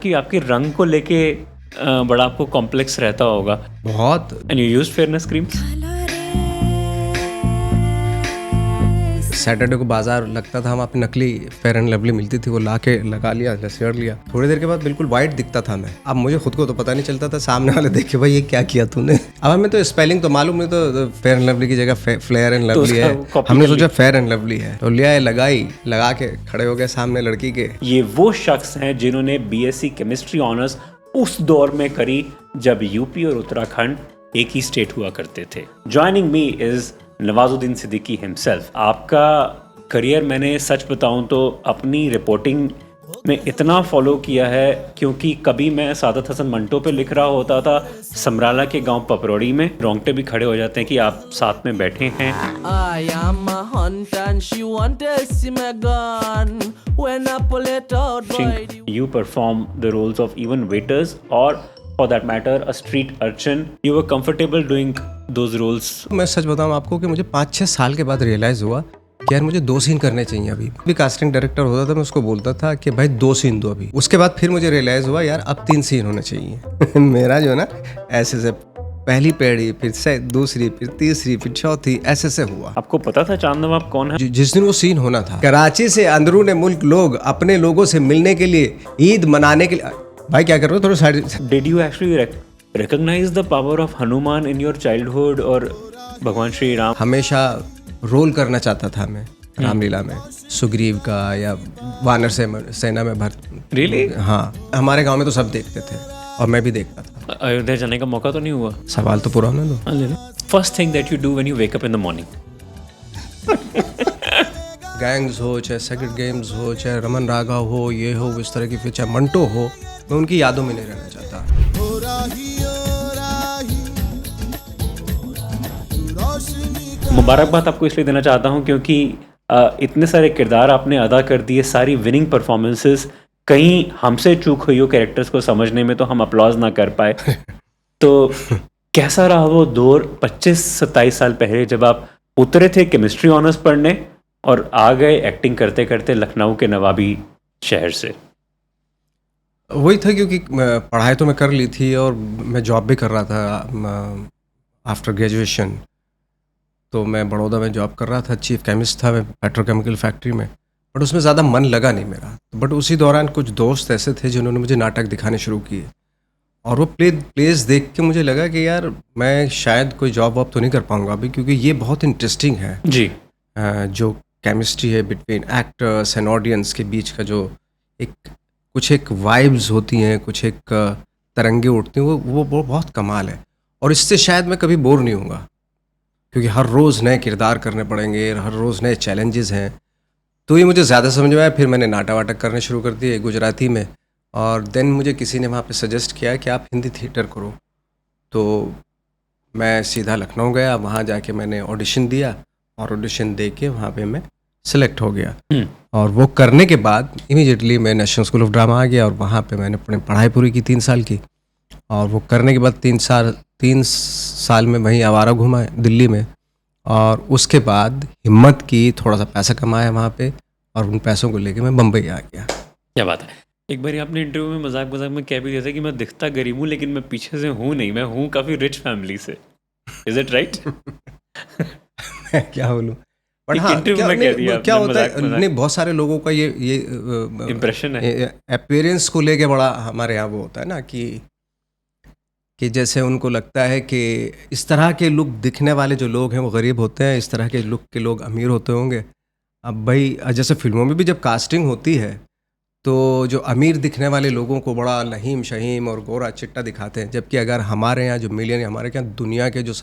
कि आपके रंग को लेके बड़ा आपको कॉम्प्लेक्स रहता होगा बहुत। And you used fairness creams. Saturday को बाजार लगता था, वहाँ पे नकली फेयर एंड लवली मिलती थी, वो ला के लगा लिया, लसेड़ लिया, थोड़ी देर के बाद बिल्कुल वाइट दिखता था मैं। अब मुझे खुद को तो पता नहीं चलता था, सामने वाले देखे भाई ये क्या किया तूने। अब हमें तो स्पेलिंग तो मालूम है, तो फेयर एंड लवली की जगह फ्लेयर एंड लवली है, हमने सोचा फेयर एंड लवली है तो लिया है, लगा के खड़े हो गए सामने लड़की के। ये वो शख्स हैं जिन्होंने बीएससी केमिस्ट्री ऑनर्स उस दौर में करी जब यूपी और उत्तराखंड एक ही स्टेट हुआ करते थे। Joining me is Nawazuddin Siddiqui himself. आपका करियर मैंने सच बताऊं तो अपनी रिपोर्टिंग में इतना फॉलो किया है क्योंकि कभी मैं सादत हसन मंटो पे लिख रहा होता था समराला के गांव पपरौड़ी में, रोंगटे भी खड़े हो जाते हैं कि आप साथ में बैठे हैं। I am a hunter and she want to see my gun when I pull it out boy. You perform the roles of even waiters or for that matter a street urchin. You were comfortable doing those roles. मैं सच बताऊं आपको कि मुझे 5-6 साल के बाद realise हुआ कि यार मुझे 2 सीन करने चाहिए। अभी भी कास्टिंग डायरेक्टर होता था, मैं उसको बोलता था कि भाई 2 सीन दो अभी। उसके बाद फिर मुझे रियलाइज हुआ यार अब 3 सीन होने चाहिए। मेरा जो है ना ऐसे से पहली पेड़ी, फिर से दूसरी, फिर तीसरी, फिर चौथी, ऐसे से हुआ। आपको पता था चांद नवाब कौन है? जिस दिन वो सीन होना था, कराची से अंदरूने मुल्क लोग अपने लोगों से मिलने के लिए, ईद मनाने के लिए, भाई क्या कर रहे हो थोड़ा side. Did you actually recognize the power of Hanuman in your childhood और भगवान श्री राम? हमेशा रोल करना चाहता था मैं रामलीला में, सुग्रीव का या वानर सेना में भरत। Really? हाँ, हमारे गांव में तो सब देखते थे और मैं भी देखता था। अयोध्या जाने का मौका तो नहीं हुआ? सवाल तो पूरा होने दो। First thing that you do when you wake up in the morning? Gangs हो, चाहे सेक्रेट गेम्स हो, चाहे रमन राघव हो, ये हो, इस तरह की, फिर चाहे मंटो हो, मैं उनकी यादों में नहीं रहना चाहता। मुबारकबाद आपको इसलिए देना चाहता हूँ क्योंकि इतने सारे किरदार आपने अदा कर दिए, सारी विनिंग परफॉर्मेंसेस, कहीं हमसे चूक हुई हो कैरेक्टर्स को समझने में तो हम अप्लॉज ना कर पाए। तो कैसा रहा वो दौर 25-27 साल पहले जब आप उतरे थे केमिस्ट्री ऑनर्स पढ़ने और आ गए एक्टिंग करते करते लखनऊ के नवाबी शहर से? वही था क्योंकि पढ़ाई तो मैं कर ली थी और मैं जॉब भी कर रहा था आफ्टर ग्रेजुएशन। तो मैं बड़ौदा में जॉब कर रहा था, चीफ केमिस्ट था मैं पेट्रोकेमिकल फैक्ट्री में, बट उसमें ज़्यादा मन लगा नहीं मेरा। बट उसी दौरान कुछ दोस्त ऐसे थे जिन्होंने मुझे नाटक दिखाने शुरू किए और वो प्लेस देख के मुझे लगा कि यार मैं शायद कोई जॉब वॉब तो नहीं कर पाऊँगा अभी, क्योंकि ये बहुत इंटरेस्टिंग है जी। जो केमिस्ट्री है बिटवीन एक्टर्स एंड ऑडियंस के बीच का जो एक वाइब्स होती हैं, कुछ एक तरंगे उठती हैं, वो बहुत कमाल है। और इससे शायद मैं कभी बोर नहीं होऊंगा क्योंकि हर रोज़ नए किरदार करने पड़ेंगे, हर रोज़ नए चैलेंजेस हैं। तो ये मुझे ज़्यादा समझ में आया। फिर मैंने नाटक वाटक करने शुरू कर दिए गुजराती में, और देन मुझे किसी ने वहाँ पे सजेस्ट किया कि आप हिंदी थिएटर करो। तो मैं सीधा लखनऊ गया, वहाँ जाके मैंने ऑडिशन दिया और ऑडिशन दे के वहाँ पे मैं सिलेक्ट हो गया। और वो करने के बाद इमीडिएटली मैं नेशनल स्कूल ऑफ ड्रामा आ गया और वहाँ पे मैंने अपनी पढ़ाई पूरी की 3 साल की। और वो करने के बाद 3 साल में वहीं आवारा घूमा दिल्ली में, और उसके बाद हिम्मत की, थोड़ा सा पैसा कमाया वहाँ पे, और उन पैसों को लेके मैं बम्बई आ गया। क्या बात है। एक बार आपने इंटरव्यू में मजाक में कह भी दिया था कि मैं दिखता गरीब हूँ लेकिन मैं पीछे से हूँ नहीं, मैं हूँ काफ़ी रिच फैमिली से। Is it right? क्या बोलूँ, बट हाँ क्या होता है, नहीं बहुत सारे लोगों का ये इम्प्रेशन है, अपीयरेंस को लेके बड़ा हमारे यहाँ वो होता है ना कि जैसे उनको लगता है कि इस तरह के लुक दिखने वाले जो लोग हैं वो गरीब होते हैं, इस तरह के लुक के लोग अमीर होते होंगे। अब भाई जैसे फिल्मों में भी जब कास्टिंग होती है तो जो अमीर दिखने वाले लोगों को बड़ा नहीम शहीम और गोरा चिट्टा दिखाते हैं, जबकि अगर हमारे यहाँ जो मिलियन, हमारे यहाँ दुनिया के जो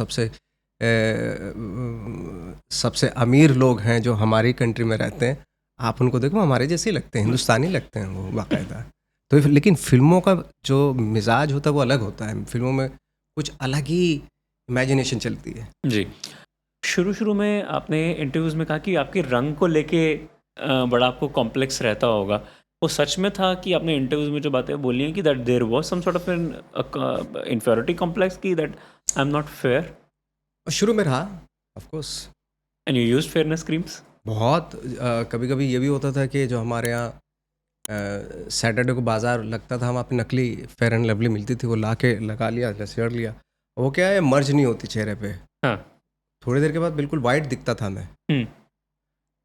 सबसे अमीर लोग हैं जो हमारी कंट्री में रहते हैं, आप उनको देखो हमारे जैसे ही लगते हैं, हिंदुस्तानी लगते हैं वो बाकायदा। तो लेकिन फिल्मों का जो मिजाज होता है वो अलग होता है, फिल्मों में कुछ अलग ही इमेजिनेशन चलती है। जी। शुरू में आपने इंटरव्यूज़ में कहा कि आपके रंग को लेके बड़ा आपको कॉम्प्लेक्स रहता होगा। वो सच में था कि आपने इंटरव्यूज़ में जो बातें बोली हैं कि that there was some sort of an inferiority complex की that I am not fair? शुरू में रहा of course. And you used fairness creams? बहुत कभी कभी ये भी होता था कि जो हमारे यहाँ सैटरडे को बाजार लगता था, वहाँ पे नकली फेयर एंड लवली मिलती थी, वो ला के लगा लिया, लसेड़ लिया। वो क्या है, मर्ज नहीं होती चेहरे पे। हाँ। थोड़ी देर के बाद बिल्कुल वाइट दिखता था मैं। हम्म।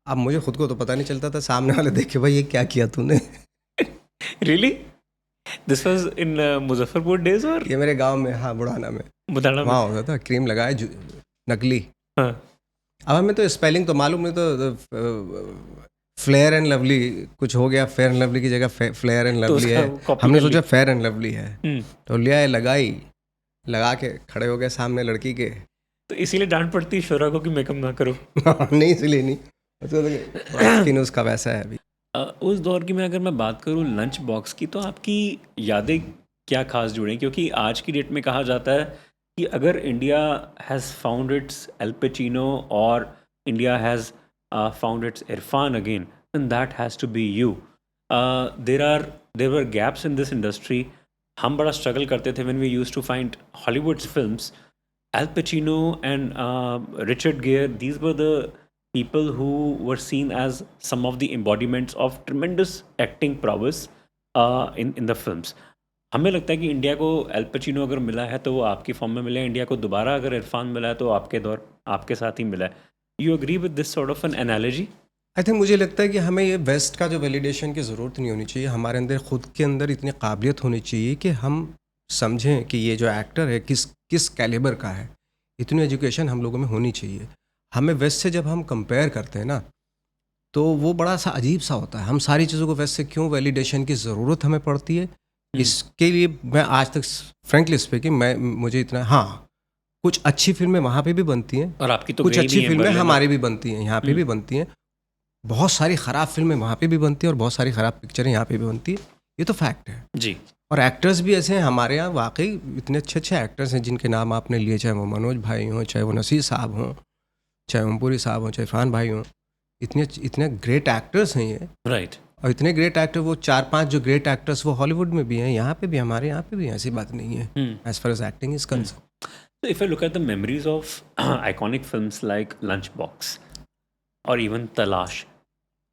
अब मुझे खुद को तो पता नहीं चलता था, सामने वाले देखे भाई ये क्या किया तूने। Really? This was in Muzaffarpur days और ये मेरे गांव में, हाँ, बुढ़ाना में, बुधाना में? वहाँ होता था, क्रीम लगाए नकली। हाँ। अब हमें तो स्पेलिंग तो मालूम नहीं, तो फ्लेयर एंड लवली कुछ हो गया, फेयर एंड लवली की जगह फ्लेयर एंड तो लवली उसका है। copy हमने कर ली। सोचा फेयर एंड लवली है, हम्म। तो लिया है, लगाई, लगा के खड़े हो गए सामने लड़की के। तो इसीलिए डांट पड़ती है शोरा को कि मेकअप ना करो। नहीं, इसलिए नहीं, स्किन उसका वैसा है अभी। उस दौर की मैं अगर मैं बात करूँ लंच बॉक्स की, तो आपकी यादें क्या खास जुड़ी? क्योंकि आज की डेट में कहा जाता है कि अगर India has found its Al Pacino और India has found its Irfan again, then that has to be you. There were gaps in this industry. हम बड़ा स्ट्रगल करते थे when we used to find Hollywoods films. Al Pacino and Richard Gere, these were the people who were seen as some of the embodiments of tremendous acting prowess in the films. हमें लगता है कि India को L Pacino अगर मिला है तो वो आपकी फॉर्म में मिला है, इंडिया को दोबारा अगर इरफान मिला है तो आपके साथ ही मिला है. You agree with this sort of an analogy? I think मुझे लगता है कि हमें ये वेस्ट का जो वैलिडेशन की ज़रूरत नहीं होनी चाहिए, हमारे अंदर खुद के अंदर इतनी काबिलियत होनी चाहिए कि हम समझें कि ये जो एक्टर है किस कैलिबर का है। इतनी एजुकेशन हम लोगों में होनी चाहिए। हमें वेस्ट से जब हम कंपेयर करते हैं ना, तो वो बड़ा सा अजीब सा होता है। हम सारी चीज़ों को वेस्ट से क्यों वैलिडेशन की ज़रूरत हमें पड़ती है, इसके लिए मैं आज तक फ्रेंकली स्पीकिंग मुझे इतना, हाँ, कुछ अच्छी फिल्में वहाँ पे भी बनती हैं और आपकी तो कुछ गई अच्छी नहीं है फिल्में बर्लिन में। हमारी भी बनती हैं, यहाँ पे भी बनती हैं। बहुत सारी ख़राब फिल्में वहाँ पे भी बनती हैं और बहुत सारी ख़राब पिक्चरें यहाँ पे भी बनती हैं। ये तो फैक्ट है जी. और एक्टर्स भी ऐसे हैं हमारे यहाँ, वाकई इतने अच्छे अच्छे एक्टर्स हैं जिनके नाम आपने लिए, चाहे वो मनोज भाई हों, चाहे वो नसीर साहब हों, चाहे ओमपुरी साहब हों, चाहे इरफान भाई हों। इतने ग्रेट एक्टर्स हैं ये, राइट. और इतने ग्रेट एक्टर, वो 4-5 जो ग्रेट एक्टर्स वो हॉलीवुड में भी हैं, यहाँ पे भी, हमारे यहाँ पे भी, ऐसी बात नहीं है as far as acting is concerned. So if I look at the memories of iconic films like Lunchbox or even Talash,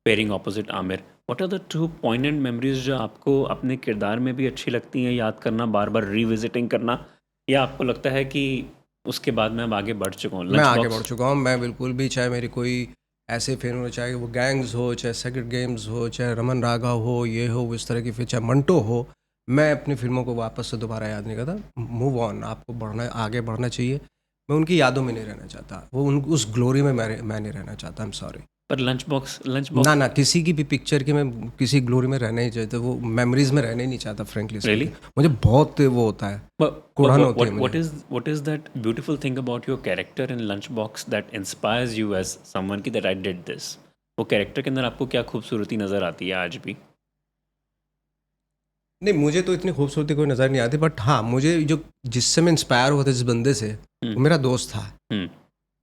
pairing opposite Amir, what are the two poignant memories जो आपको अपने किरदार में भी अच्छी लगती हैं याद करना, बार बार रिविजिटिंग करना, या आपको लगता है कि उसके बाद मैं अब आगे बढ़ चुका हूँ? मैं आगे बढ़ चुका हूँ, मैं बिल्कुल भी, चाहे मेरी कोई ऐसे फिल्म हो, चाहे वो गैंग्स हो, चाहे सेक्रेट गेम्स हो, चाहे रमन रागा हो, ये हो, इस तरह की फिल्म, चाहे मंटो हो, मैं अपनी फिल्मों को वापस से दोबारा याद नहीं करता। मूव ऑन, आपको आगे बढ़ना चाहिए। मैं उनकी यादों में नहीं रहना चाहता, उस ग्लोरी में मैं नहीं रहना चाहता। I am sorry. पर लंचबॉक्स ना किसी की भी पिक्चर की मैं किसी ग्लोरी में रहना ही चाहता, वो मेमोरीज में रहना ही नहीं चाहता फ्रेंकली। Really? मुझे बहुत वो होता है, कुड़न होती है मुझे। what is that beautiful thing about your character in Lunchbox that inspires you as someone कि that I did this? वो कैरेक्टर के अंदर आपको क्या खूबसूरती नज़र आती है आज भी? नहीं, मुझे तो इतनी खूबसूरती कोई नज़र नहीं आती, बट हाँ, मुझे जो जिससे मैं इंस्पायर हुआ था, जिस बंदे से, वो मेरा दोस्त था।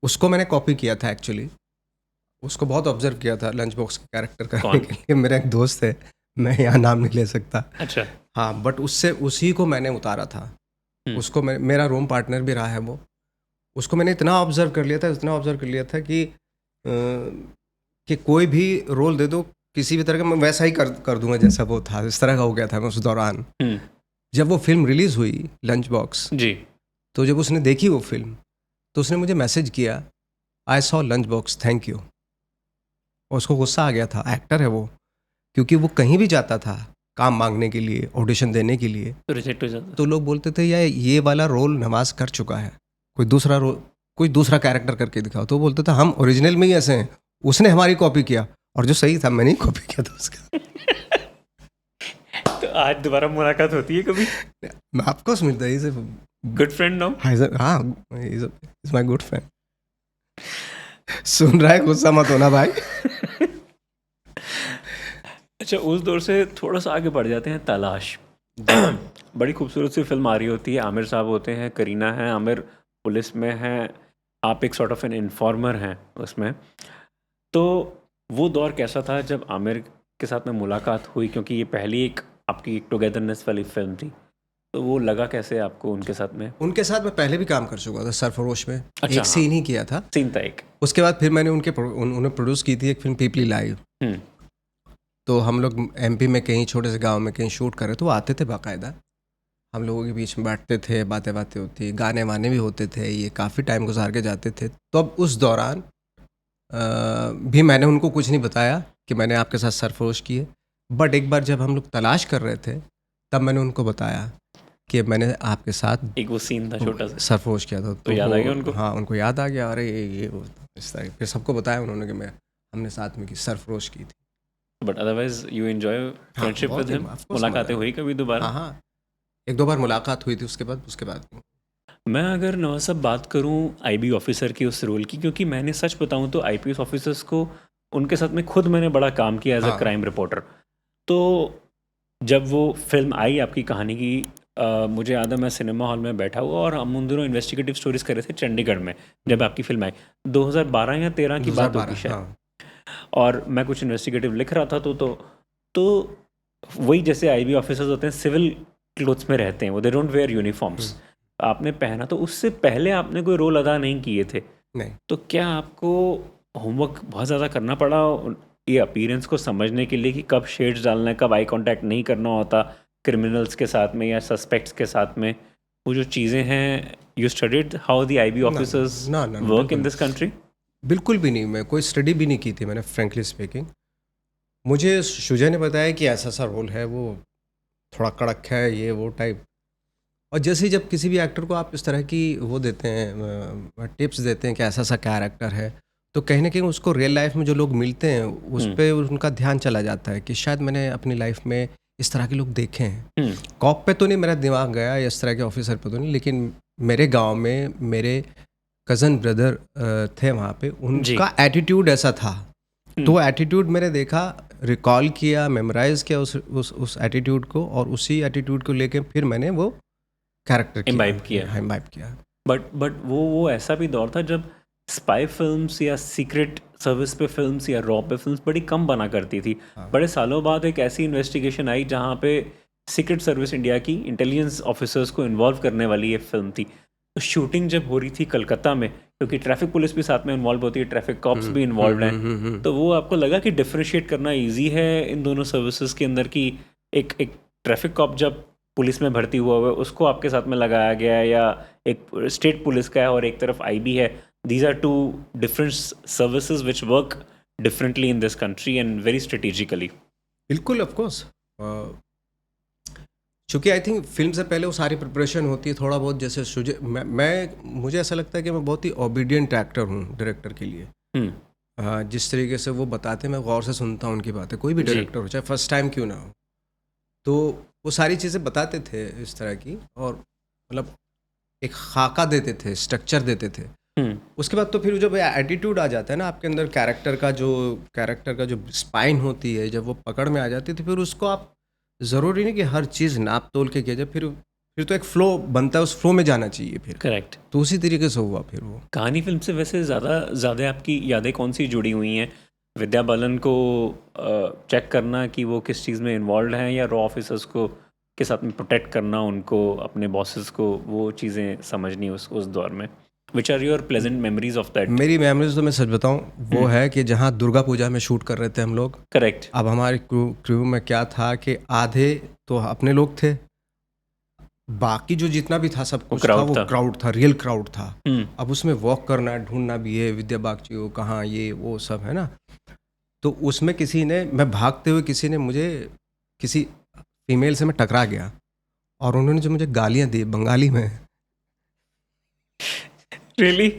उसको मैंने कॉपी किया था एक्चुअली, उसको बहुत ऑब्जर्व किया था लंच बॉक्स के कैरेक्टर करने के लिए। मेरा एक दोस्त है, मैं यहाँ नाम नहीं ले सकता। अच्छा. हाँ, बट उसी को मैंने उतारा था। उसको मेरा रूम पार्टनर भी रहा है वो। उसको मैंने इतना ऑब्जर्व कर लिया था कि कोई भी रोल दे दो किसी भी तरह का, मैं वैसा ही कर दूंगा जैसा वो था। इस तरह का हो गया था मैं उस दौरान। जब वो फिल्म रिलीज़ हुई लंच बॉक्स जी, तो जब उसने देखी वो फिल्म, तो उसने मुझे मैसेज किया, I saw lunch box, thank you. और उसको गुस्सा आ गया था, एक्टर है वो, क्योंकि वो कहीं भी जाता था काम मांगने के लिए, ऑडिशन देने के लिए, तो रिजेक्ट हो जाता. तो लोग बोलते थे यार ये वाला रोल नवाज कर चुका है, कोई दूसरा कैरेक्टर करके दिखाओ। तो वो बोलते थे हम ओरिजिनल में ही ऐसे हैं, उसने हमारी कॉपी किया, और जो सही था मैंने ही कॉपी किया था उसका। तो आज दोबारा मुलाकात होती है कभी? ऑफकोर्स मिलता है, गुड फ्रेंड नाउ? हाँ, इज माय गुड फ्रेंड। सुन रहा है, गुस्सा मत होना भाई। अच्छा, उस दौर से थोड़ा सा आगे बढ़ जाते हैं। तलाश बड़ी खूबसूरत सी फिल्म आ रही होती है, आमिर साहब होते हैं, करीना है, आमिर पुलिस में हैं, आप एक सॉर्ट ऑफ एन इन्फॉर्मर हैं उसमें। तो वो दौर कैसा था जब आमिर के साथ में मुलाकात हुई? क्योंकि ये पहली एक आपकी टुगेदरनेस वाली फिल्म थी, तो वो लगा कैसे आपको उनके साथ में? उनके साथ मैं पहले भी काम कर चुका था, सरफरोश में। अच्छा, एक सीन ही किया था, सीन था एक। उसके बाद फिर मैंने उन्होंने प्रोड्यूस की थी एक फिल्म पीपली लाइव। तो हम लोग एमपी में कहीं छोटे से गांव में कहीं शूट कर रहे तो वो आते थे बाकायदा, हम लोगों के बीच में बैठते थे, बातें बातें होती, गाने वाने भी होते थे, ये काफ़ी टाइम गुजार के जाते थे। तो अब उस दौरान भी मैंने उनको कुछ नहीं बताया कि मैंने आपके साथ सरफरोश की है, बट एक बार जब हम लोग तलाश कर रहे थे तब मैंने उनको बताया कि मैंने आपके साथ एक वो सीन था छोटा सा, सरफरोश किया था। तो याद आ वो- गया उनको? हाँ, उनको याद आ गया। अरे ये वो इस तरह फिर सबको बताया उन्होंने कि हमने साथ में की, सरफरोश की थी। But otherwise you enjoy friendship बहुत with he, him? of course मुलाकातें मजा हुई कभी दोबारा? हाँ हाँ, एक दो बार मुलाकात हुई थी, उसके बाद मैं अगर नवाज साहब बात करूं आईबी ऑफिसर की उस रोल की, क्योंकि मैंने सच बताऊं तो आईपीएस ऑफिसर्स को उनके साथ में खुद मैंने बड़ा काम किया एज अ हाँ। Crime reporter. तो जब वो फिल्म आई आपकी कहानी की, मुझे याद है मैं सिनेमा हॉल में बैठा हुआ और हम उन दिनों इन्वेस्टिगेटिव स्टोरीज कर रहे थे चंडीगढ़ में जब आपकी फिल्म आई, 2012 या 13 की बात होगी 2012, शायद। हाँ। और मैं कुछ इन्वेस्टिगेटिव लिख रहा था तो वही जैसे आईबी ऑफिसर्स होते हैं सिविल क्लोथ्स में रहते हैं, वो दे डोंट वेयर यूनिफॉर्म्स, आपने पहना, तो उससे पहले आपने कोई रोल अदा नहीं किए थे, नहीं, तो क्या आपको होमवर्क बहुत ज़्यादा करना पड़ा ये अपीयरेंस को समझने के लिए कि कब शेड्स डालना है, कब आई कांटेक्ट नहीं करना होता क्रिमिनल्स के साथ में या सस्पेक्ट्स के साथ में, वो जो चीज़ें हैं, you studied how the IB officers ना, वर्क इन दिस कंट्री? बिल्कुल भी नहीं, मैं कोई स्टडी भी नहीं की थी मैंने, फ्रेंकली स्पीकिंग। मुझे शुजा ने बताया कि ऐसा सा रोल है, वो थोड़ा कड़क है, ये वो टाइप। और जैसे ही जब किसी भी एक्टर को आप इस तरह की वो देते हैं, टिप्स देते हैं कि ऐसा सा कैरेक्टर है, तो कहीं ना कहीं उसको रियल लाइफ में जो लोग मिलते हैं उस पर उनका ध्यान चला जाता है कि शायद मैंने अपनी लाइफ में इस तरह के लोग देखे हैं। कॉप पे तो नहीं मेरा दिमाग गया, या इस तरह के ऑफिसर पे तो नहीं, लेकिन मेरे गांव में मेरे कज़न ब्रदर थे वहाँ पे, उनका एटीट्यूड ऐसा था। तो वो एटीट्यूड मैंने देखा, रिकॉल किया, मेमोराइज किया उस एटीट्यूड को, और उसी एटीट्यूड को लेके फिर मैंने वो कैरेक्टर इम्बाइब किया। बट वो ऐसा भी दौर था जब स्पाई फिल्म्स या सीक्रेट सर्विस पे फिल्म्स या रॉ पे फिल्म्स बड़ी कम बना करती थी। बड़े सालों बाद एक ऐसी इन्वेस्टिगेशन आई जहाँ पे सीक्रेट सर्विस इंडिया की इंटेलिजेंस ऑफिसर्स को इन्वॉल्व करने वाली ये फिल्म थी। तो शूटिंग जब हो रही थी कलकत्ता में, क्योंकि ट्रैफिक पुलिस भी साथ में इन्वॉल्व होती है, ट्रैफिक कॉप्स भी इन्वॉल्व हैं, तो वो आपको लगा कि डिफ्रेंशिएट करना ईजी है इन दोनों सर्विसेज के अंदर की एक ट्रैफिक कॉप जब पुलिस में भर्ती हुआ है उसको आपके साथ में लगाया गया है, या एक स्टेट पुलिस का है और एक तरफ आईबी है? These are two different services which work differently in this country and very strategically. बिल्कुल, ऑफ कोर्स। चूँकि आई थिंक फिल्म से पहले वो सारी प्रिपरेशन होती है थोड़ा बहुत, जैसे मुझे ऐसा लगता है कि मैं बहुत ही ओबीडियंट एक्टर हूँ डायरेक्टर के लिए। जिस तरीके से वो बताते हैं मैं गौर से सुनता हूँ उनकी बातें, कोई भी डायरेक्टर हो चाहे फर्स्ट टाइम क्यों ना हो, तो वो सारी चीज़ें बताते थे इस तरह की, और मतलब एक खाका देते थे, स्ट्रक्चर देते थे। उसके बाद तो फिर जब एटीट्यूड आ जाता है ना आपके अंदर, कैरेक्टर का जो स्पाइन होती है, जब वो पकड़ में आ जाती है, तो फिर उसको आप ज़रूरी नहीं कि हर चीज़ नाप तोल के किया जाए, फिर तो एक फ्लो बनता है, उस फ्लो में जाना चाहिए फिर। करेक्ट। तो उसी तरीके से हुआ फिर वो। कहानी फिल्म से वैसे ज़्यादा आपकी यादें कौन सी जुड़ी हुई हैं? विद्या बालन को चेक करना कि वो किस चीज़ में इन्वॉल्व हैं, या रॉ ऑफिसर्स को के साथ में प्रोटेक्ट करना उनको, अपने बॉसेस को, वो चीज़ें समझनी उस दौर में? Which are your pleasant memories of that? मेरी मेमोरीज तो मैं सच बताऊं वो है कि जहाँ दुर्गा पूजा में शूट कर रहे थे हम लोग। करेक्ट। अब हमारे क्रू में क्या था कि आधे तो अपने लोग थे, बाकी जो जितना भी था सब कुछ था, वो क्राउड था, रियल क्राउड था। अब उसमें वॉक करना, ढूंढना भी है विद्या बागची को कहाँ, ये वो सब है ना। तो उसमें मैं भागते हुए किसी फीमेल से मैं टकरा गया, और उन्होंने जो मुझे गालियाँ दी बंगाली में, Really?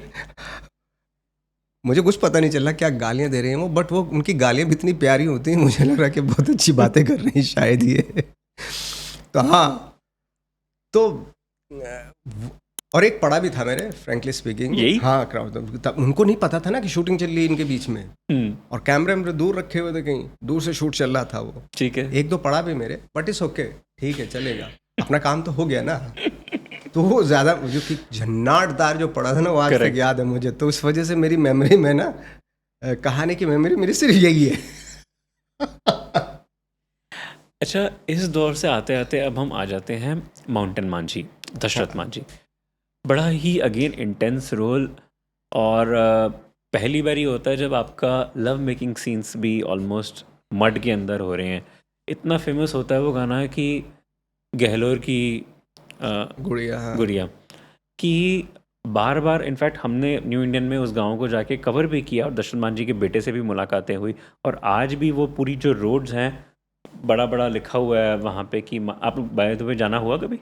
मुझे कुछ पता नहीं चला क्या गालियाँ दे रही हैं वो, बट वो उनकी गालियाँ भी इतनी प्यारी होती हैं, मुझे लग रहा कि बहुत अच्छी बातें कर रही हैं शायद ये। तो हाँ, तो और एक पड़ा भी था मेरे, फ्रैंकली स्पीकिंग। यही? हाँ, क्राउड। उनको नहीं पता था ना कि शूटिंग चल रही है इनके बीच में, और कैमरे दूर रखे हुए थे, कहीं दूर से शूट चल रहा था वो। ठीक है। एक दो पड़ा भी मेरे, बट इट्स ओके, ठीक है, चलेगा, अपना काम तो हो गया ना। तो वो ज़्यादा जो कि झन्नाटदार जो पड़ा था ना, वो आज तक याद है मुझे। तो उस वजह से मेरी मेमोरी में ना, कहानी की मेमोरी मेरी सिर्फ यही है। अच्छा, इस दौर से आते आते अब हम आ जाते हैं माउंटेन मांझी, दशरथ मांझी। बड़ा ही अगेन इंटेंस रोल, और पहली बार ही होता है जब आपका लव मेकिंग सीन्स भी ऑलमोस्ट मड के अंदर हो रहे हैं। इतना फेमस होता है वो गाना कि गहलोर की गुड़िया, हाँ। गुड़िया कि बार बार इनफैक्ट हमने न्यू इंडियन में उस गांव को जाके कवर भी किया और दशरथ मान जी के बेटे से भी मुलाकातें हुई, और आज भी वो पूरी जो रोड्स हैं बड़ा बड़ा लिखा हुआ है वहाँ पे कि आप बाय द वे जाना हुआ कभी?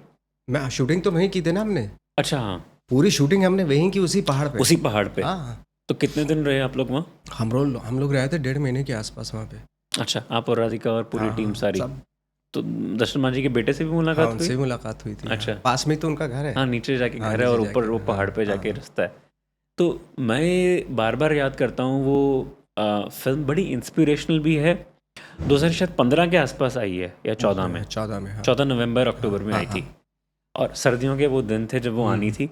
मैं शूटिंग तो वहीं की थी ना हमने, अच्छा हाँ, पूरी शूटिंग हमने वहीं की, उसी पहाड़ पे। उसी पहाड़ पे। हाँ, तो कितने दिन रहे आप लोग वहाँ? हम लोग रहे थे 1.5 महीने के आसपास वहाँ पे। अच्छा, आप और राधिका और पूरी हाँ, टीम हाँ, सारी। सब। तो दशरथ मान जी के बेटे से भी हाँ, मुलाकात उनसे हुई? भी मुलाकात हुई थी। अच्छा। हाँ, पास में ही तो उनका घर है। हाँ, नीचे जाके हाँ, घर है और नीचे ऊपर जाके, वो पहाड़ पे हाँ, जाके हाँ। रास्ता है। तो मैं बार बार याद करता हूँ वो फिल्म बड़ी इंस्पिरेशनल भी है। 2015 के आसपास आई है या 14 में? 14 में, हाँ। 14 नवंबर अक्टूबर में हाँ, आई हाँ, थी, और सर्दियों के वो दिन थे जब वो आनी थी,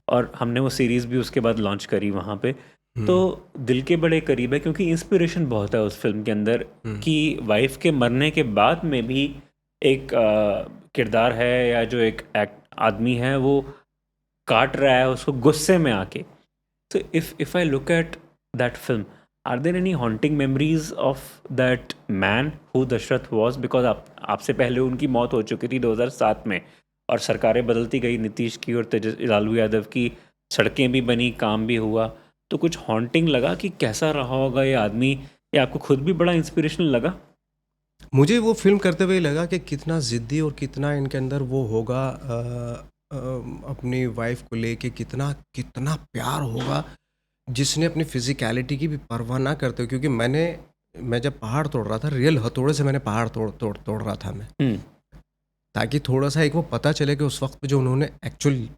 और हमने वो सीरीज़ भी उसके बाद लॉन्च करी वहाँ पे। तो दिल के बड़े करीब है क्योंकि इंस्पिरेशन बहुत है उस फिल्म के अंदर कि वाइफ के मरने के बाद में भी एक किरदार है या जो एक आदमी है वो काट रहा है उसको गुस्से में आके। So if I look at that film, are there any haunting memories of that man who Dashrath was? Because आपसे पहले उनकी मौत हो चुकी थी 2007 में, और सरकारें बदलती गई, नीतीश की और लालू यादव की, सड़कें भी बनी, काम भी हुआ, तो कुछ हॉन्टिंग लगा कि कैसा रहा होगा ये आदमी, या आपको खुद भी बड़ा इंस्पिरेशनल लगा? मुझे वो फिल्म करते हुए लगा कि कितना ज़िद्दी और कितना इनके अंदर वो होगा, अपनी वाइफ को लेके कितना कितना प्यार होगा, जिसने अपनी फिजिकलिटी की भी परवाह ना करते हुए, क्योंकि मैं जब पहाड़ तोड़ रहा था, रियल हथौड़े से मैंने पहाड़ तोड़ रहा था मैं, ताकि थोड़ा सा एक वो पता चले कि उस वक्त पे जो उन्होंने एक्चुअल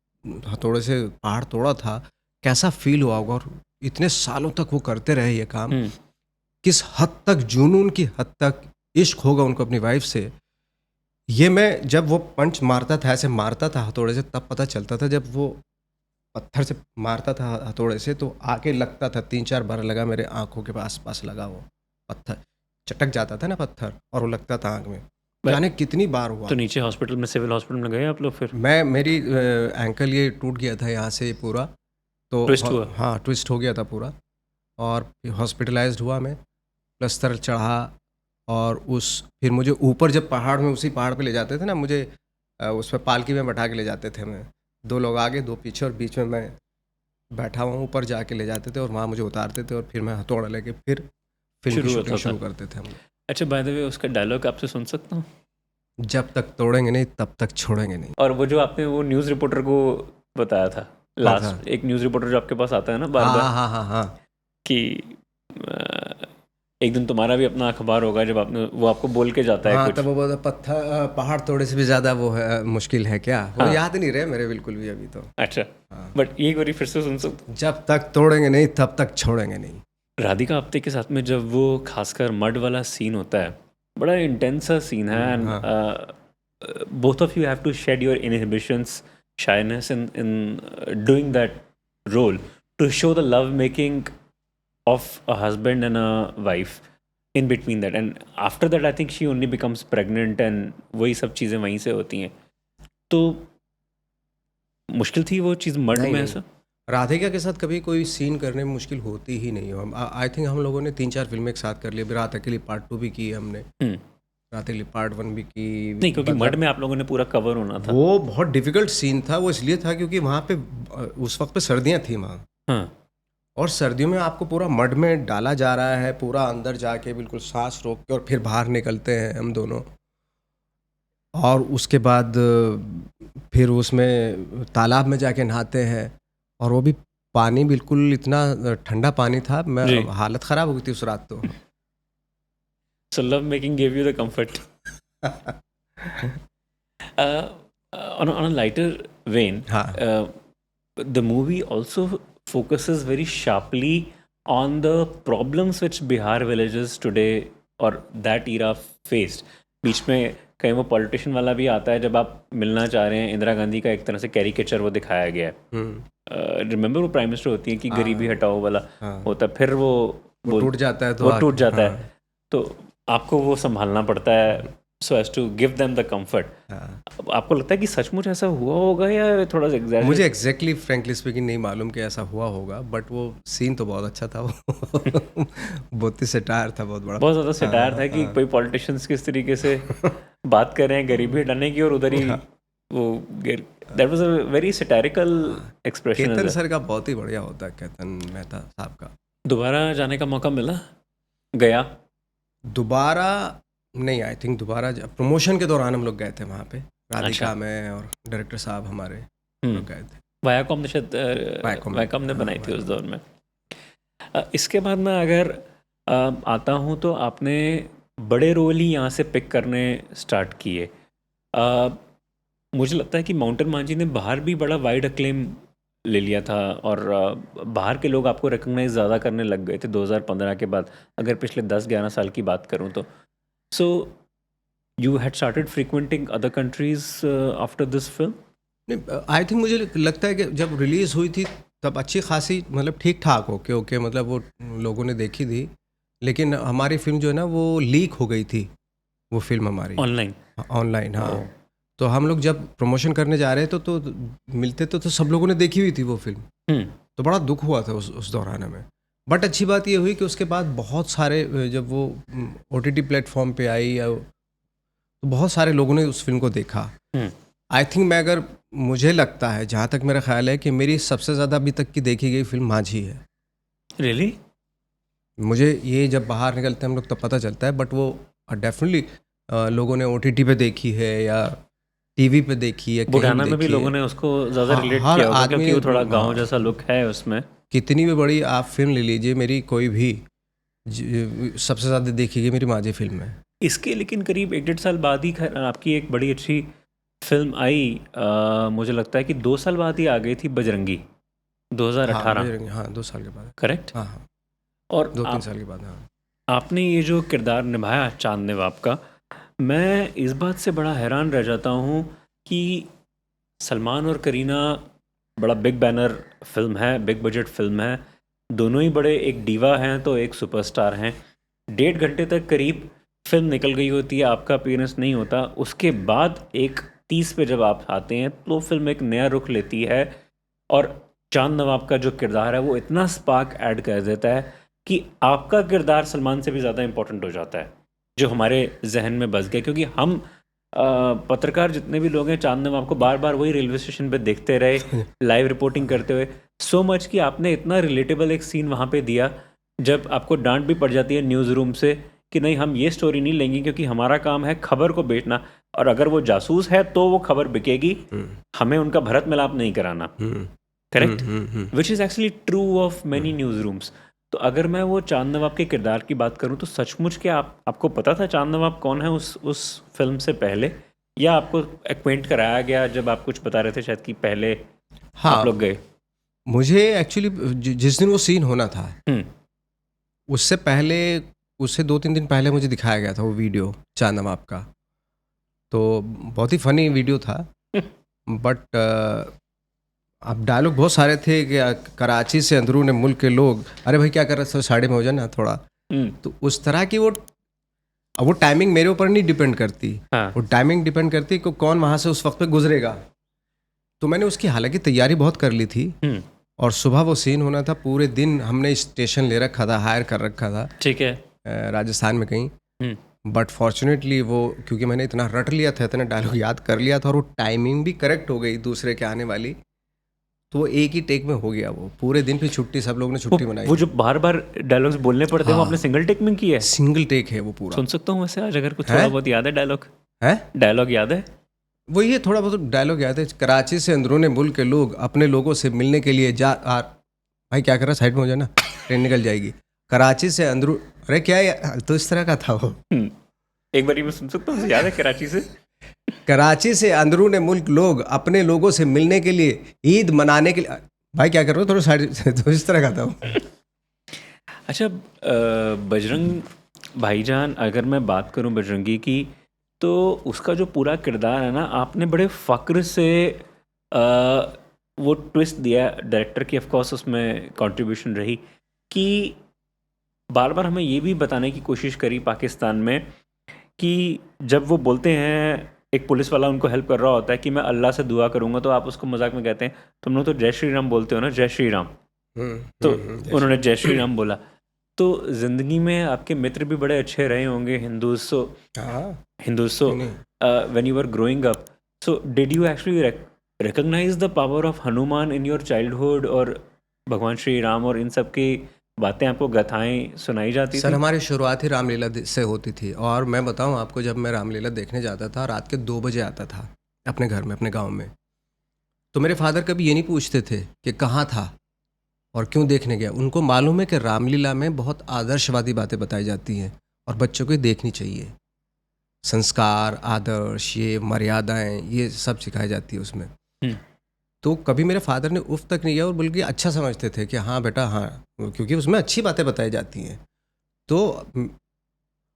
हथौड़े से पहाड़ तोड़ा था कैसा फील हुआ होगा, और इतने सालों तक वो करते रहे ये काम, किस हद तक जुनून की हद तक इश्क होगा उनको अपनी वाइफ से। ये मैं जब वो पंच मारता था, ऐसे मारता था हथौड़े से, तब पता चलता था। जब वो पत्थर से मारता था हथौड़े से तो आके लगता था, 3-4 बार लगा मेरे आंखों के पास लगा, वो पत्थर चटक जाता था ना पत्थर, और वो लगता था आंख में। जाने कितनी बार हुआ। तो नीचे हॉस्पिटल में, सिविल हॉस्पिटल में गए आप लोग फिर? मेरी एंकल ये टूट गया था यहाँ से पूरा, तो ट्विस्ट हुआ? हाँ, ट्विस्ट हो गया था पूरा, और हॉस्पिटलाइज्ड हुआ मैं, प्लस्तर चढ़ा, और फिर मुझे ऊपर जब पहाड़ में, उसी पहाड़ पे ले जाते थे ना मुझे, उस पर पालकी में बैठा के ले जाते थे, मैं 2 लोग आगे 2 पीछे, और बीच में मैं बैठा हुआ, ऊपर जाके ले जाते थे और वहाँ मुझे उतारते थे, और फिर मैं हथौड़ा लेके फिर फिल्म की शूटिंग शुरू करते थे हम। अच्छा, बाय द वे उसका डायलॉग आपसे सुन सकता हूँ? जब तक तोड़ेंगे नहीं तब तक छोड़ेंगे नहीं। और वो जो आपने वो न्यूज़ रिपोर्टर को बताया था लास्ट, एक न्यूज़ रिपोर्टर जो आपके पास आता है ना बार बार, हाँ, कि एक दिन तुम्हारा भी अपना अखबार होगा, जब वो आपको बोल के जाता है कुछ। तब वो बोलता, पहाड़ तोड़े से भी ज़्यादा वो है, मुश्किल है क्या, वो याद नहीं रहे मेरे बिल्कुल भी अभी तो। अच्छा, बट ये बारी फिर से सुन सकते? जब तक तोड़ेंगे नहीं तब तक छोड़ेंगे नहीं। राधिका आप्टे के साथ में जब वो खासकर मड वाला सीन होता है, बड़ा इंटेंस सा सीन है, and both of you have to shed your inhibitions, shyness in doing that role to show the love making of a husband and a wife in between that, and after that I think she only becomes pregnant and वही सब चीज़ें वहीं से होती हैं। तो मुश्किल थी वो चीज़ मर्ड में ऐसा? राधिका के साथ कभी कोई सीन करने में मुश्किल होती ही नहीं हो। आई थिंक हम लोगों ने 3-4 फिल्में एक साथ कर ली। रात अकेली पार्ट 2 भी की है हमने, रात अकेली पार्ट 1 भी की। नहीं, क्योंकि मर्ड में आप लोगों ने पूरा कवर होना था। वो बहुत डिफिकल्ट सीन था, वो इसलिए था क्योंकि वहाँ पे उस वक्त पे सर्दियाँ थी वहाँ, और सर्दियों में आपको पूरा मड में डाला जा रहा है, पूरा अंदर जाके बिल्कुल सांस रोक के, और फिर बाहर निकलते हैं हम दोनों, और उसके बाद फिर उसमें तालाब में जाके नहाते हैं, और वो भी पानी बिल्कुल इतना ठंडा पानी था, मैं हालत ख़राब हो गई थी उस रात तो। So love making gave you the comfort. On a lighter vein, the movie also focuses very sharply on the problems which Bihar villages today or that era faced. बीच में कहीं वो पॉलिटिशियन वाला भी आता है, जब आप मिलना चाह रहे हैं, इंदिरा गांधी का एक तरह से कैरिकेचर वो दिखाया गया है। रिमेंबर वो प्राइम मिनिस्टर होती है कि गरीबी हटाओ वाला होता है, फिर वो टूट जाता है, तो वो टूट जाता है, तो आपको वो संभालना पड़ता है so as to give them the comfort. अब आपको लगता है कि सचमुच ऐसा हुआ होगा या थोड़ा सा exaggerate? मुझे एग्जैक्टली फ्रेंकली स्पीकिंग नहीं मालूम कि ऐसा हुआ होगा, बट वो सीन तो बहुत अच्छा था वो बहुत ही सटायर था, बहुत बड़ा। बहुत ज़्यादा सटायर था कि कोई पॉलिटिशियंस किस तरीके से बात कर रहे हैं गरीबी हटाने की और उधर ही वो that was a very satirical expression. Ketan sir का बहुत ही बढ़िया होता है, केतन मेहता साहब का। दोबारा जाने का मौका मिला गया? दोबारा नहीं, आई थिंक दोबारा प्रमोशन के दौरान हम लोग गए थे वहाँ पे, राधिका अच्छा। में और डायरेक्टर साहब हमारे लोग गए थे। वायाकॉम ने शायद वायाकॉम ने बनाई थी उस दौर में। इसके बाद मैं अगर आता हूँ तो आपने बड़े रोल ही यहाँ से पिक करने स्टार्ट किए। मुझे लगता है कि माउंटेन मांझी ने बाहर भी बड़ा वाइड अक्लेम ले लिया था और बाहर के लोग आपको रिकग्नाइज ज़्यादा करने लग गए थे 2015 के बाद, अगर पिछले 10-11 साल की बात करूँ तो। So you had started frequenting other countries after this film? I think मुझे लगता है कि जब रिलीज़ हुई थी तब अच्छी खासी, मतलब ठीक ठाक ओके मतलब वो लोगों ने देखी थी, लेकिन हमारी फिल्म जो है ना वो लीक हो गई थी, वो फिल्म हमारी ऑनलाइन। हाँ, तो हम लोग जब प्रमोशन करने जा रहे थे तो मिलते तो सब लोगों ने देखी हुई थी वो फिल्म, तो बड़ा दुख हुआ था उस दौरान में। बट अच्छी बात ये हुई कि उसके बाद बहुत सारे, जब वो OTT प्लेटफॉर्म पे आई तो बहुत सारे लोगों ने उस फिल्म को देखा। आई थिंक मुझे लगता है, जहाँ तक मेरा ख्याल है, कि मेरी सबसे ज़्यादा अभी तक की देखी गई फिल्म माझी है। रियली? मुझे ये जब बाहर निकलते हैं हम लोग तब पता चलता है, बट वो डेफिनेटली लोगों ने OTT पे देखी है या टीवी पे देखी है, बुढ़ाना में भी लोगों ने उसको ज़्यादा रिलेट किया होगा क्योंकि वो थोड़ा गांव जैसा लुक है उसमें। कितनी भी बड़ी आप फिल्म ले लीजिए, मेरी कोई भी सबसे ज़्यादा देखी गई मेरी माझी फिल्म है। इसके लेकिन करीब 1-1.5 साल बाद ही आपकी एक बड़ी अच्छी फिल्म आई, मुझे लगता है कि 2 साल बाद ही आ गई थी, बजरंगी, 2018। हाँ 2 साल के बाद। करेक्ट। हाँ और 2-3 साल के बाद। हाँ, आपने ये जो किरदार निभाया चांद नवाब का, मैं इस बात से बड़ा हैरान रह जाता हूँ कि सलमान और करीना बड़ा बिग बैनर फिल्म है, बिग बजट फिल्म है, दोनों ही बड़े, एक डीवा हैं तो एक सुपरस्टार हैं। 1.5 घंटे तक करीब फिल्म निकल गई होती है, आपका अपीयरेंस नहीं होता। उसके बाद एक 30 पे जब आप आते हैं तो फिल्म एक नया रुख लेती है और चांद नवाब का जो किरदार है वो इतना स्पार्क ऐड कर देता है कि आपका किरदार सलमान से भी ज़्यादा इम्पोर्टेंट हो जाता है, जो हमारे जहन में बस गया। क्योंकि हम पत्रकार जितने भी लोग हैं, चांद नवाब को बार बार वही रेलवे स्टेशन पे देखते रहे लाइव रिपोर्टिंग करते हुए, सो मच कि आपने इतना रिलेटेबल एक सीन वहाँ पे दिया जब आपको डांट भी पड़ जाती है न्यूज़ रूम से कि नहीं, हम ये स्टोरी नहीं लेंगे क्योंकि हमारा काम है खबर को बेचना, और अगर वो जासूस है तो वो खबर बिकेगी, हमें उनका भरत मिलाप नहीं कराना। Correct? Which is actually true of many news rooms. तो अगर मैं वो चांद नवाब के किरदार की बात करूं तो सचमुच क्या आपको पता था चांद नवाब कौन है उस फिल्म से पहले, या आपको एक्वेंट कराया गया जब आप कुछ बता रहे थे शायद कि पहले आप लोग गए? मुझे एक्चुअली जिस दिन वो सीन होना था उससे पहले, उससे 2-3 दिन पहले मुझे दिखाया गया था वो वीडियो चांद नवाब का, तो बहुत ही फनी वीडियो था। बट अब डायलॉग बहुत सारे थे कि कराची से अंदरून मुल्क के लोग, अरे भाई क्या कर रहे थे, साइड में हो जाए ना थोड़ा। तो उस तरह की वो टाइमिंग मेरे ऊपर नहीं डिपेंड करती। वो टाइमिंग डिपेंड करती कि कौन वहाँ से उस वक्त पे गुजरेगा। तो मैंने उसकी हालांकि तैयारी बहुत कर ली थी और सुबह वो सीन होना था, पूरे दिन हमने स्टेशन ले रखा था, हायर कर रखा था, ठीक है, राजस्थान में कहीं। बट फॉर्चुनेटली वो, क्योंकि मैंने इतना रट लिया था, इतना डायलॉग याद कर लिया था और वो टाइमिंग भी करेक्ट हो गई दूसरे के आने वाली, तो वो एक ही टेक में हो गया। वो पूरे दिन फिर छुट्टी, सब लोग ने छुट्टी मनाई। वो जो बार बार डायलॉग्स बोलने पड़ते हैं, वो आपने सिंगल टेक में किया है? सिंगल टेक है वो पूरा। सुन सकता हूँ वैसे आज, अगर कुछ थोड़ा बहुत याद है डायलॉग? है डायलॉग याद है? वो ये थोड़ा बहुत डायलॉग याद है। कराची से अंदरूनी मुल्क के लोग अपने लोगों से मिलने के लिए भाई क्या कर रहा, साइड में हो जाए ना, ट्रेन निकल जाएगी। कराची से अंदरू, अरे क्या है, तो इस तरह का था वो। एक बार मैं सुन सकता हूँ, याद है? कराची से अंदरूनी मुल्क लोग अपने लोगों से मिलने के लिए, ईद मनाने के लिए, भाई क्या कर रहे हो, थोड़ा साइड से, तो इस तरह का था वो। अच्छा, बजरंग भाईजान, अगर मैं बात करूं बजरंगी की, तो उसका जो पूरा किरदार है ना, आपने बड़े फ़क्र से वो ट्विस्ट दिया। डायरेक्टर की ऑफ कोर्स उसमें कंट्रीब्यूशन रही कि बार बार हमें ये भी बताने की कोशिश करी पाकिस्तान में कि जब वो बोलते हैं, एक पुलिस वाला उनको हेल्प कर रहा होता है कि मैं अल्लाह से दुआ करूंगा, तो आप उसको मजाक में कहते हैं तुम लोग तो जय श्री राम बोलते हो ना, जय श्री राम। तो उन्होंने जय श्री राम बोला। तो जिंदगी में आपके मित्र भी बड़े अच्छे रहे होंगे, Hindus. When you are growing up, so did you actually recognize the power of Hanuman in your childhood, और भगवान श्री राम और इन सब की बातें आपको गाथाएं सुनाई जाती सर थी? हमारी शुरुआत ही रामलीला से होती थी, और मैं बताऊं आपको, जब मैं रामलीला देखने जाता था रात के 2 बजे आता था अपने घर में, अपने गांव में, तो मेरे फादर कभी ये नहीं पूछते थे कि कहाँ था और क्यों देखने गया। उनको मालूम है कि रामलीला में बहुत आदर्शवादी बातें बताई जाती हैं और बच्चों को ये देखनी चाहिए। संस्कार, आदर्श, ये मर्यादाएं, ये सब सिखाई जाती है उसमें। तो कभी मेरे फादर ने उफ तक नहीं किया, और बल्कि अच्छा समझते थे कि हाँ बेटा हाँ, क्योंकि उसमें अच्छी बातें बताई जाती हैं। तो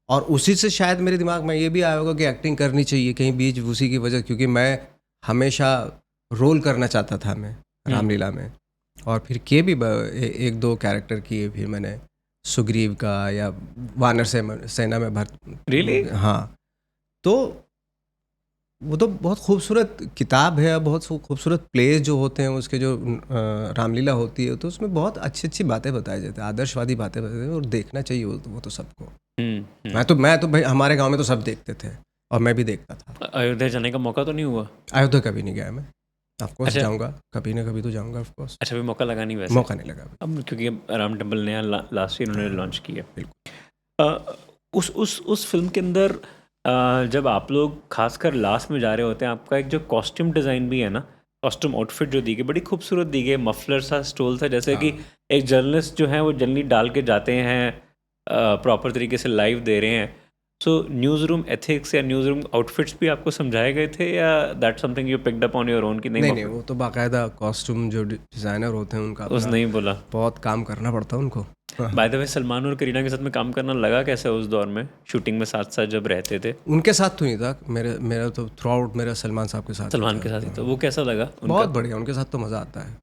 और उसी से शायद मेरे दिमाग में ये भी आया होगा कि एक्टिंग करनी चाहिए कहीं बीच, उसी की वजह, क्योंकि मैं हमेशा रोल करना चाहता था मैं रामलीला में। और फिर किए भी 1-2 कैरेक्टर किए फिर मैंने, सुग्रीव का या वानर सेना में Really? हाँ। तो वो तो बहुत खूबसूरत किताब है, बहुत खूबसूरत प्लेस जो होते हैं उसके, जो रामलीला होती है, तो उसमें बहुत अच्छी अच्छी बातें बताई जाती हैं, आदर्शवादी बातें बताई जाती हैं, और देखना चाहिए वो तो सबको। मैं तो भाई हमारे गांव में तो सब देखते थे और मैं भी देखता था। अयोध्या जाने का मौका तो नहीं हुआ? अयोध्या कभी नहीं गया मैं, ऑफकोर्स अच्छा। जाऊंगा, कभी ना कभी तो जाऊंगा ऑफकोर्स। अच्छा, भी मौका लगा नहीं वैसे? मौका नहीं लगा अब क्योंकि राम टेम्पल नया लास्ट ईयर उन्होंने लॉन्च किया। बिल्कुल। उस फिल्म के अंदर जब आप लोग खासकर लास्ट में जा रहे होते हैं, आपका एक जो कॉस्ट्यूम डिज़ाइन भी है ना, कॉस्ट्यूम आउटफिट जो दी गई बड़ी खूबसूरत दी गई, मफलर सा, स्टोल सा, जैसे कि एक जर्नलिस्ट जो है वो जनरली डाल के जाते हैं, प्रॉपर तरीके से लाइव दे रहे हैं। सो न्यूज़ रूम एथिक्स या न्यूज़ रूम आउटफिट्स भी आपको समझाए गए थे, या that something you picked up on your own? कि नहीं, वो तो बाकायदा कॉस्ट्यूम जो डिज़ाइनर होते हैं उनका उस नहीं बोला, बहुत काम करना पड़ता है उनको। बाय द वे, सलमान और करीना के साथ में काम करना लगा कैसे उस दौर में, शूटिंग में साथ साथ जब रहते थे? उनके साथ तो नहीं था, मेरा तो थ्रू आउट मेरा सलमान साहब के साथ। सलमान के साथ ही, तो वो कैसा लगा? बहुत बढ़िया, उनके साथ तो मज़ा आता है,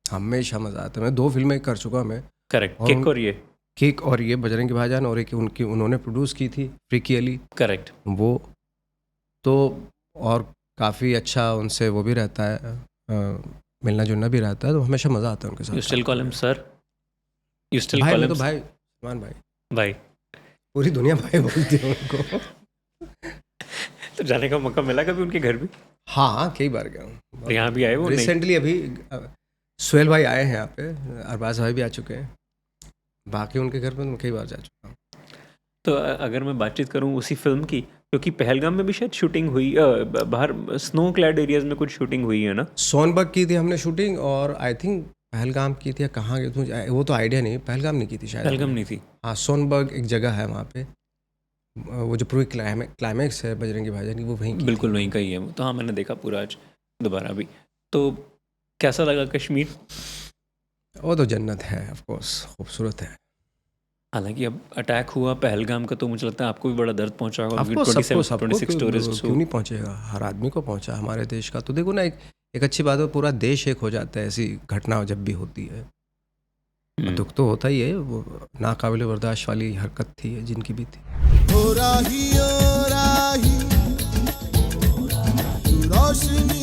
हमेशा मज़ा आता है। मैं 2 फिल्में कर चुका मैं। करेक्ट, किक और ये बजरंगी भाईजान, और एक उन्होंने प्रोड्यूस की थी, फ्रीकी अली। करेक्ट। वो तो और काफ़ी अच्छा उनसे वो भी रहता है, मिलना जुलना भी रहता है, तो हमेशा मज़ा आता है उनके साथ। You still call him sir? You still भाई, call him तो भाई, सलमान भाई, पूरी दुनिया भाई बोलती है उनको। तो जाने का मौका मिला कभी उनके घर भी? हाँ, कई बार गया हूँ। यहाँ भी आए वो? रिसेंटली अभी सुहेल भाई आए हैं यहाँ पे, अरबाज भाई भी आ चुके हैं, बाकी उनके घर पे मैं कई बार जा चुका हूँ। तो अगर मैं बातचीत करूँ उसी फिल्म की, क्योंकि पहलगाम में भी शायद शूटिंग हुई, बाहर स्नो क्लैड एरियाज में कुछ शूटिंग हुई है ना? सोनबर्ग की थी हमने शूटिंग, और आई थिंक पहलगाम की थी या कहाँ गई थी वो तो आइडिया नहीं, पहलगाम नहीं की थी शायद। पहलगाम नहीं थी? हाँ, सोनबर्ग एक जगह है वहाँ पे, वो जो पूरी क्लाइमैक्स है बजरंगी भाईजान की, वो वहीं की। बिल्कुल वहीं का ही है वो तो। हाँ, मैंने देखा पूरा आज दोबारा भी। तो कैसा लगा कश्मीर? वो तो जन्नत है, ऑफ कोर्स खूबसूरत है। हालांकि अब अटैक हुआ पहलगाम का, तो मुझे लगता है आपको भी बड़ा दर्द पहुंचा होगा। सबको 26 टूरिस्ट, क्यों नहीं पहुंचेगा, हर आदमी को पहुंचा हमारे देश का। तो देखो ना, एक अच्छी बात है, पूरा देश एक हो जाता है ऐसी घटना जब भी होती है। दुख तो होता ही है, वो नाकाबिले बर्दाश्त वाली हरकत थी जिनकी भी थी। ओ राही रोशनी